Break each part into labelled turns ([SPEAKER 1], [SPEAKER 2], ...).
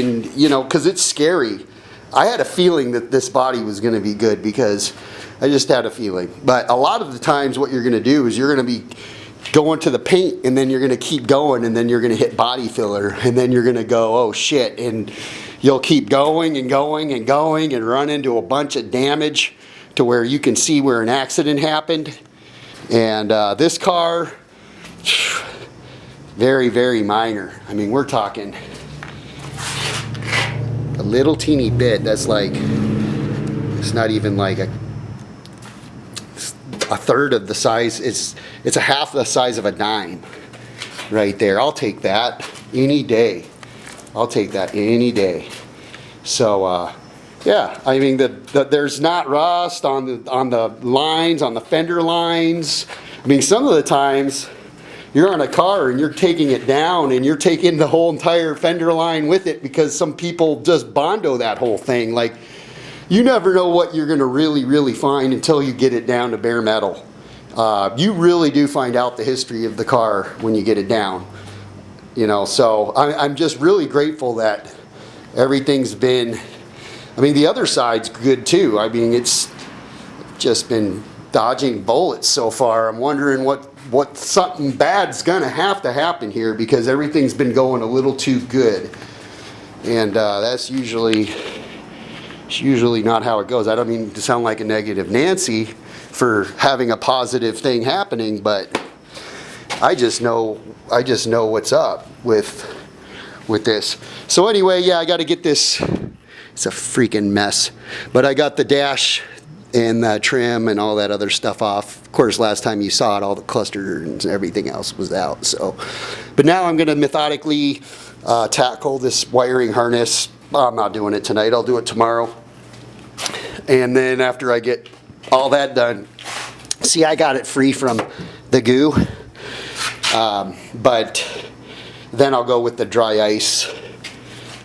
[SPEAKER 1] And, you know, because it's scary. I had a feeling that this body was going to be good because I just had a feeling. But a lot of the times what you're going to do is you're going to be going to the paint, and then you're going to keep going, and then you're going to hit body filler, and then you're going to go, oh shit, and you'll keep going and going and going and run into a bunch of damage to where you can see where an accident happened. And this car, very, very minor. I mean, we're talking a little teeny bit. That's like, it's not even like a third of the size. It's a half the size of a dime right there. I'll take that any day. I'll take that any day. So yeah, I mean there's not rust on the lines, on the fender lines. I mean, some of the times you're on a car and you're taking it down and you're taking the whole entire fender line with it because some people just Bondo that whole thing. Like, you never know what you're going to really find until you get it down to bare metal. You really do find out the history of the car when you get it down. You know, so I'm just really grateful that everything's been, I mean, the other side's good too. I mean, it's just been dodging bullets so far. I'm wondering what something bad's going to happen here because everything's been going a little too good. And that's usually not how it goes. I don't mean to sound like a negative Nancy for having a positive thing happening, but I just know what's up with this. So anyway, yeah, I got to get this. It's a freaking mess, but I got the dash and the trim and all that other stuff off. Of course, last time you saw it, all the cluster and everything else was out. So, but now I'm going to methodically tackle this wiring harness. I'm not doing it tonight. I'll do it tomorrow. And then after I get all that done, see, I got it free from the goo. But then I'll go with the dry ice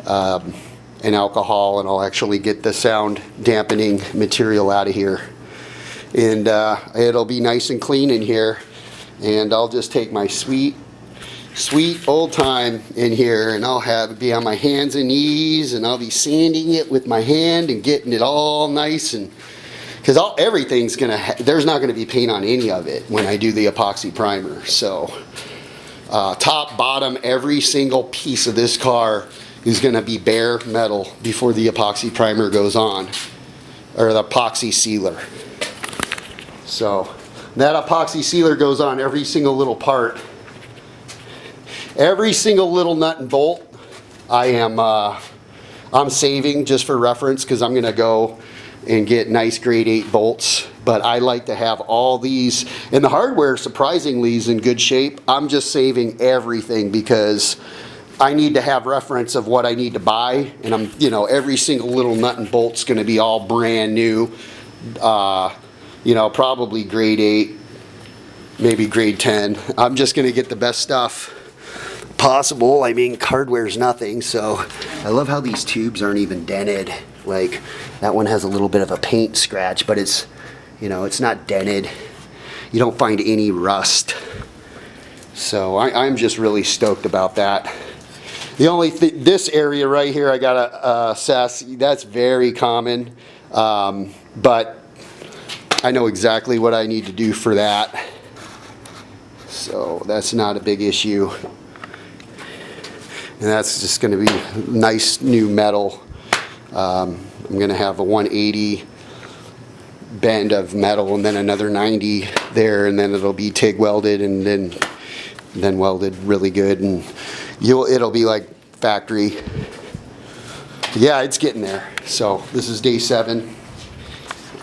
[SPEAKER 1] and alcohol, and I'll actually get the sound dampening material out of here. And it'll be nice and clean in here. And I'll just take my sweet old time in here, and I'll be on my hands and knees, and I'll be sanding it with my hand and getting it all nice, and because everything's there's not gonna be paint on any of it when I do the epoxy primer. So top, bottom, every single piece of this car is gonna be bare metal before the epoxy primer goes on, or the epoxy sealer. So that epoxy sealer goes on every single little part. Every single little nut and bolt I'm saving just for reference, because I'm gonna go and get nice grade 8 bolts. But I like to have all these, and the hardware surprisingly is in good shape. I'm just saving everything because I need to have reference of what I need to buy, and every single little nut and bolt's gonna be all brand new. Probably grade 8, maybe grade 10. I'm just gonna get the best stuff possible. I mean, hardware's nothing, so I love how these tubes aren't even dented. Like, that one has a little bit of a paint scratch, but it's, it's not dented. You don't find any rust. So I'm just really stoked about that. The only this area right here, I gotta assess. That's very common, but I know exactly what I need to do for that. So that's not a big issue. And that's just going to be nice new metal. I'm going to have a 180 bend of metal and then another 90 there, and then it'll be TIG welded and then welded really good, and it'll be like factory. Yeah, it's getting there. So this is day 7,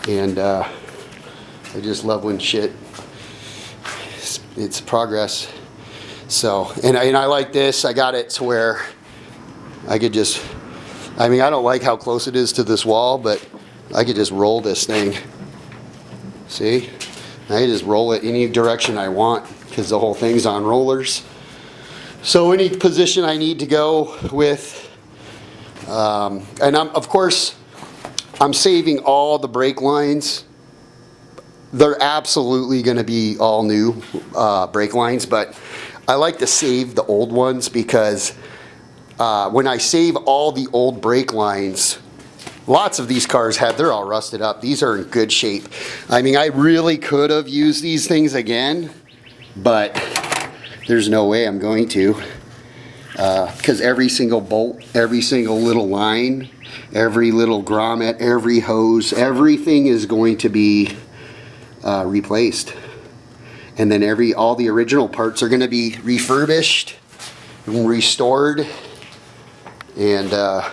[SPEAKER 1] and I just love when it's progress. So, and I like this. I got it to where I could just, I don't like how close it is to this wall, but I could just roll this thing. See? I can just roll it any direction I want because the whole thing's on rollers. So any position I need to go with, and of course, I'm saving all the brake lines. They're absolutely going to be all new brake lines, but I like to save the old ones because when I save all the old brake lines, lots of these cars they're all rusted up. These are in good shape. I mean, I really could have used these things again, but there's no way I'm going to. Because every single bolt, every single little line, every little grommet, every hose, everything is going to be replaced. And then all the original parts are going to be refurbished and restored and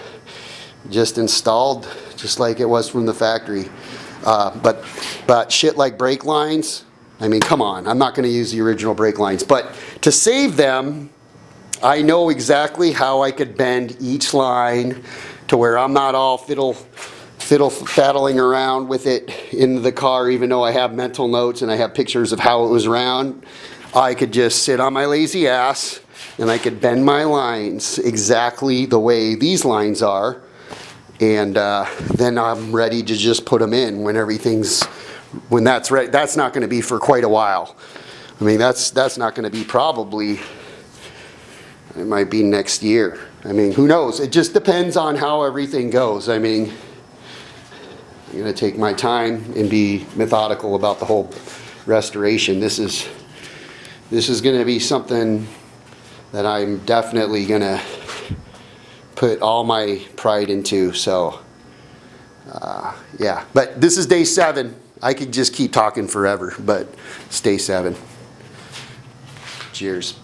[SPEAKER 1] just installed just like it was from the factory. But shit like brake lines, I mean, come on, I'm not going to use the original brake lines. But to save them, I know exactly how I could bend each line to where I'm not all fiddle-faddling around with it in the car, even though I have mental notes and I have pictures of how it was around. I could just sit on my lazy ass and I could bend my lines exactly the way these lines are, and then I'm ready to just put them in when that's ready. That's not going to be for quite a while. I mean, that's not going to be probably, it might be next year. I mean, who knows? It just depends on how everything goes. I mean, I'm going to take my time and be methodical about the whole restoration. This is going to be something that I'm definitely going to put all my pride into. So, yeah. But this is day 7. I could just keep talking forever, but it's day 7. Cheers.